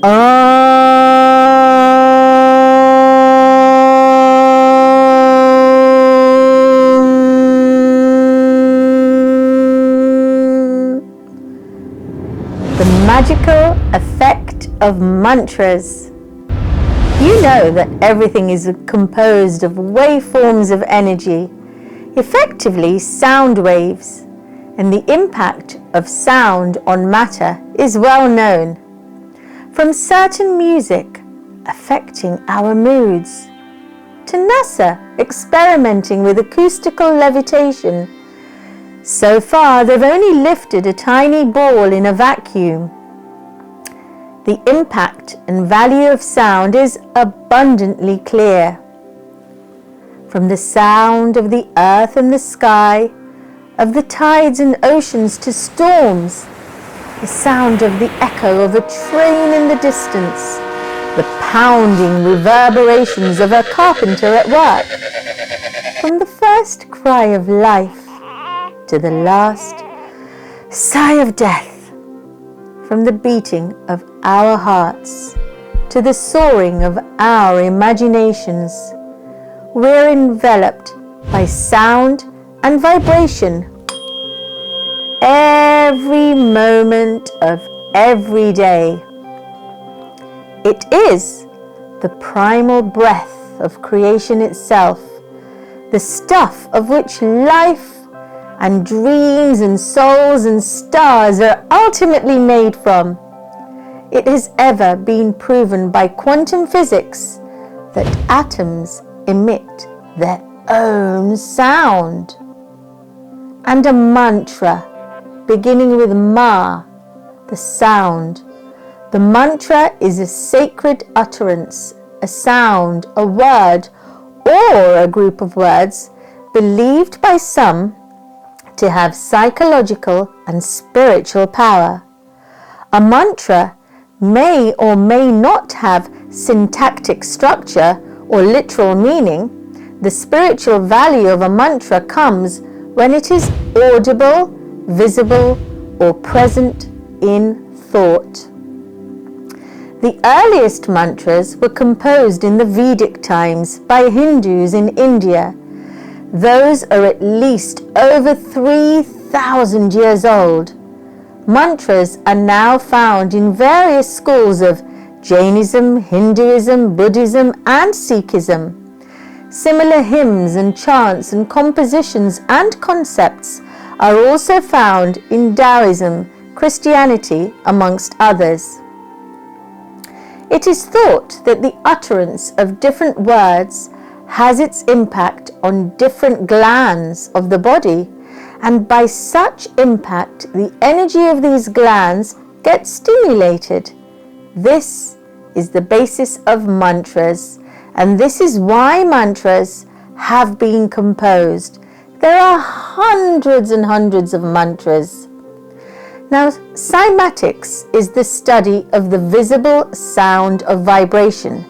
The magical effect of mantras. You know that everything is composed of waveforms of energy, effectively sound waves, and the impact of sound on matter is well known. From certain music affecting our moods, to NASA experimenting with acoustical levitation. So far, they've only lifted a tiny ball in a vacuum. The impact and value of sound is abundantly clear. From the sound of the earth and the sky, of the tides and oceans to storms, the sound of the echo of a train in the distance, the pounding reverberations of a carpenter at work, from the first cry of life to the last sigh of death, from the beating of our hearts to the soaring of our imaginations, we're enveloped by sound and vibration every moment of every day. It is the primal breath of creation itself, the stuff of which life and dreams and souls and stars are ultimately made from. It has ever been proven by quantum physics that atoms emit their own sound. And a mantra beginning with Ma, the sound. The mantra is a sacred utterance, a sound, a word, or a group of words believed by some to have psychological and spiritual power. A mantra may or may not have syntactic structure or literal meaning. The spiritual value of a mantra comes when it is audible, visible, or present in thought. The earliest mantras were composed in the Vedic times by Hindus in India. Those are at least over 3,000 years old. Mantras are now found in various schools of Jainism, Hinduism, Buddhism, and Sikhism. Similar hymns and chants and compositions and concepts are also found in Taoism, Christianity, amongst others. It is thought that the utterance of different words has its impact on different glands of the body, and by such impact the energy of these glands gets stimulated. This is the basis of mantras, and this is why mantras have been composed. There are hundreds and hundreds of mantras. Now, cymatics is the study of the visible sound of vibration.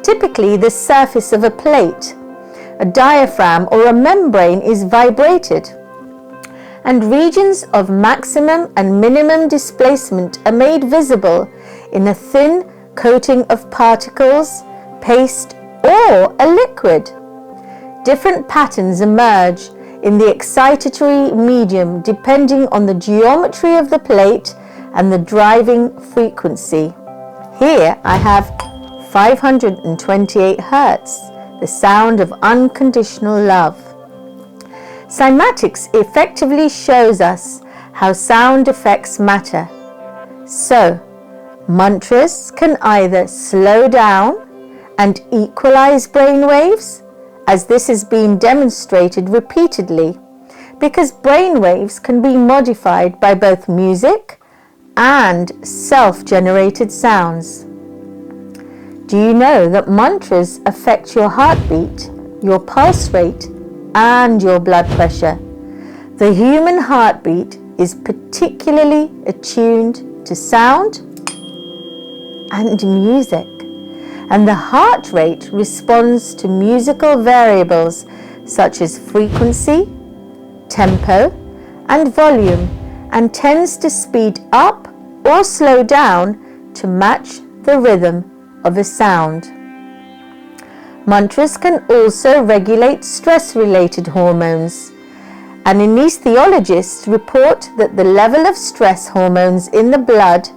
Typically, the surface of a plate, a diaphragm, or a membrane is vibrated, and regions of maximum and minimum displacement are made visible in a thin coating of particles, paste, or a liquid. Different patterns emerge in the excitatory medium depending on the geometry of the plate and the driving frequency. Here I have 528 Hertz, the sound of unconditional love. Cymatics effectively shows us how sound affects matter. So, mantras can either slow down and equalize brain waves, as this has been demonstrated repeatedly, because brain waves can be modified by both music and self-generated sounds. Do you know that mantras affect your heartbeat, your pulse rate, and your blood pressure? The human heartbeat is particularly attuned to sound and music, and the heart rate responds to musical variables such as frequency, tempo, and volume, and tends to speed up or slow down to match the rhythm of a sound. Mantras can also regulate stress-related hormones. And anesthesiologists report that the level of stress hormones in the blood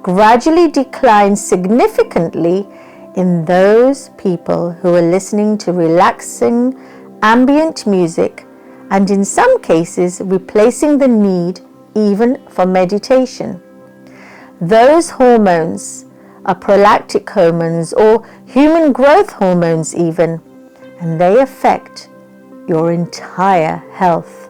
gradually declines significantly in those people who are listening to relaxing ambient music, and in some cases replacing the need even for meditation. Those hormones are prolactic hormones or human growth hormones even, and they affect your entire health.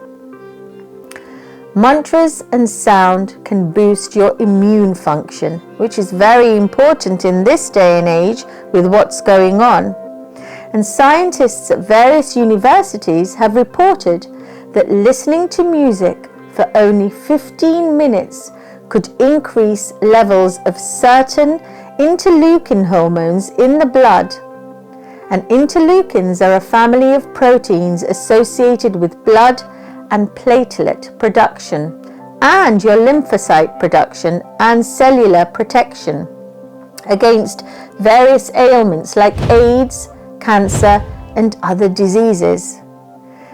Mantras and sound can boost your immune function, which is very important in this day and age with what's going on. And scientists at various universities have reported that listening to music for only 15 minutes could increase levels of certain interleukin hormones in the blood. And interleukins are a family of proteins associated with blood and platelet production, and your lymphocyte production and cellular protection against various ailments like AIDS, cancer, and other diseases.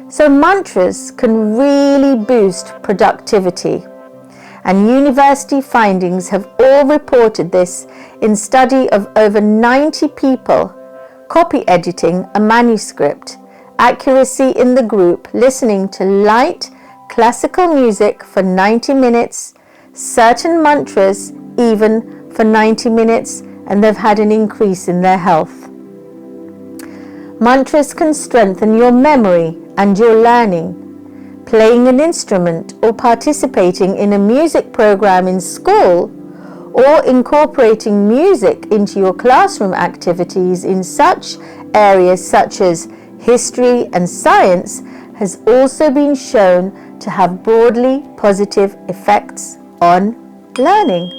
So mantras can really boost productivity, and university findings have all reported this in study of over 90 people copy editing a manuscript, accuracy in the group, listening to light classical music for 90 minutes, certain mantras even for 90 minutes, and they've had an increase in their health. Mantras can strengthen your memory and your learning. Playing an instrument or participating in a music program in school, or incorporating music into your classroom activities in such areas such as history and science, has also been shown to have broadly positive effects on learning,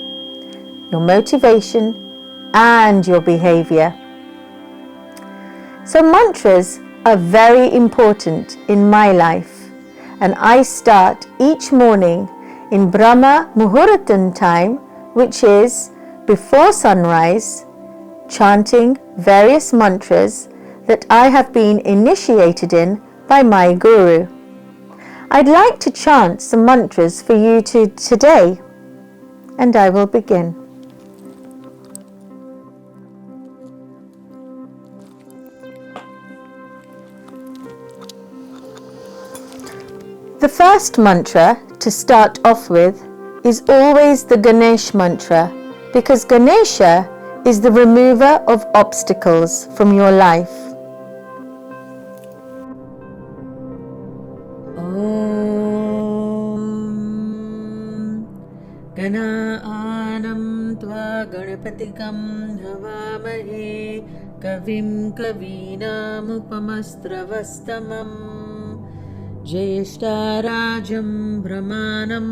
your motivation, and your behavior. So mantras are very important in my life, and I start each morning in Brahma Muhuratan time, which is before sunrise, chanting various mantras that I have been initiated in by my guru. I'd like to chant some mantras for you today, and I will begin. The first mantra to start off with is always the Ganesh mantra, because Ganesha is the remover of obstacles from your life. गणानां त्वा गणपतिं हवामहे कविं कवीनामुपमस्त्रवस्तमम् ज्येष्ठाराजं ब्रह्मणं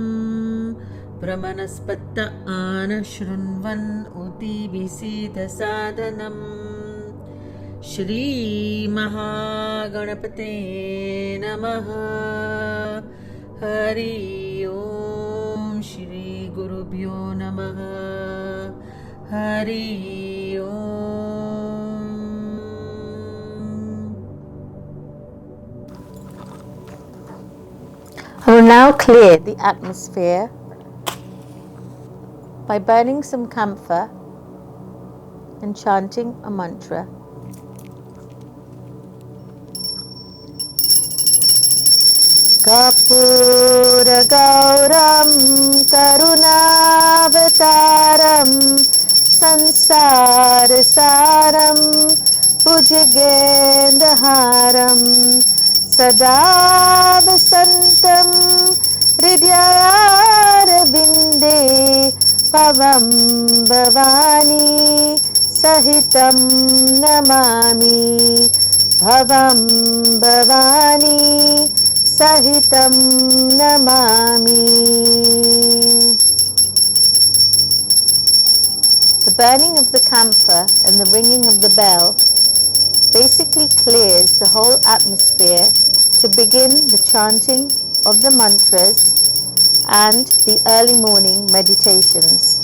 ब्रह्मणस्पत आनशृण्वन् उतिभिसीदसादनम् श्रीमहागणपते नमः। हरि ओम। श्री गुरुभ्यो नमः। हरि ओम। I will now clear the atmosphere by burning some camphor and chanting a mantra. Kapura Gauram Karunavataram Sansara Saram Bhujagendaharam Sada Vasantam Hridyarabinde Pavam Bhavani Sahitam Namami Bhavam Bhavani Sahitam Namami. The burning of the camphor and the ringing of the bell basically clears the whole atmosphere to begin the chanting of the mantras and the early morning meditations.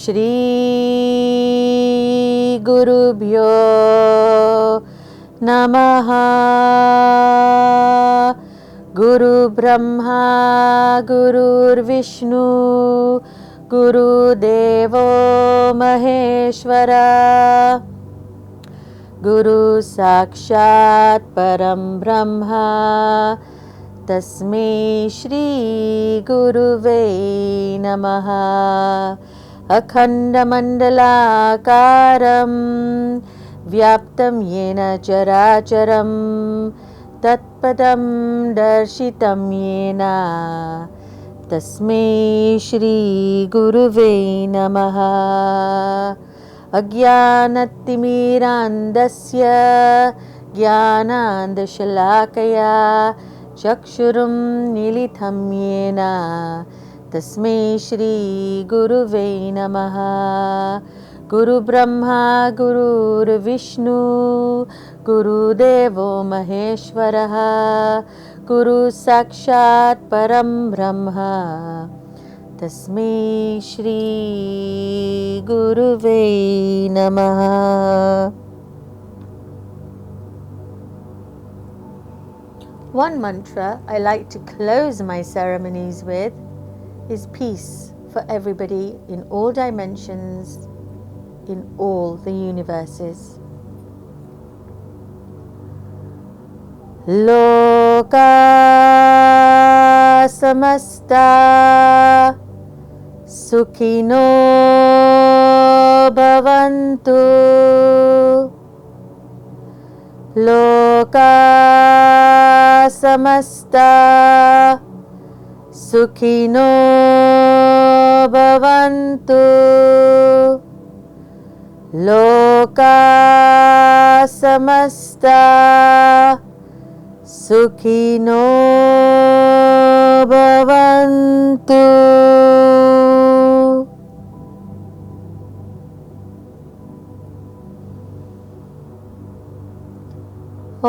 Shri Gurubhyo Namaha. Guru Brahma Gurur Vishnu Guru Devo Maheshwara Guru Sakshat Param Brahma Tasmai Shri Guruve Namaha. Akhanda Mandalakaram Vyaptam Yena Characharam Tatpadam Darshitam Yena Tasmai Shri Guruve Namaha. Ajnanatirmirandasya Jnanandashalakaya Chakshurum Nilitham Yena Tasmai Shri Guruve Namaha. Guru Brahma Guru Vishnu Guru Devo Maheshwara Guru Sakshat Param Brahma Tasmai Shri Guruve Namaha. One mantra I like to close my ceremonies with is peace for everybody in all dimensions, in all the universes. Loka samasta Sukhino bhavantu. Loka samasta Sukhino bhavantu. Loka samasta Sukhino bhavantu. Om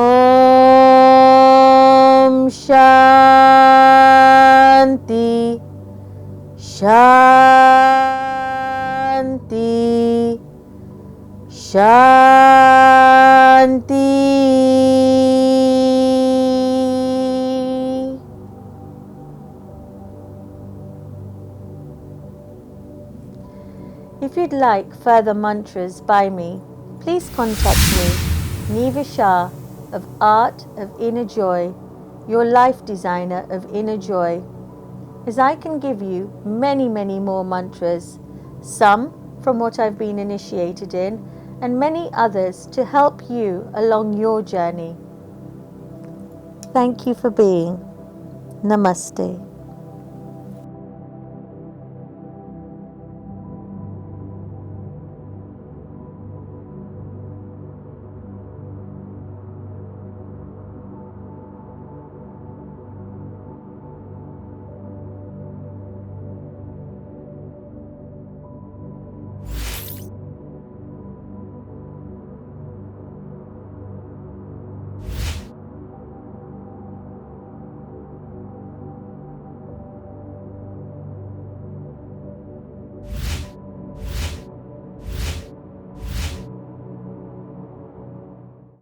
Shanti Shanti Shanti. If you'd like further mantras by me, please contact me, Neva Shah of Art of Inner Joy, your life designer of inner joy, as I can give you many, many more mantras, some from what I've been initiated in, and many others to help you along your journey. Thank you for being. Namaste.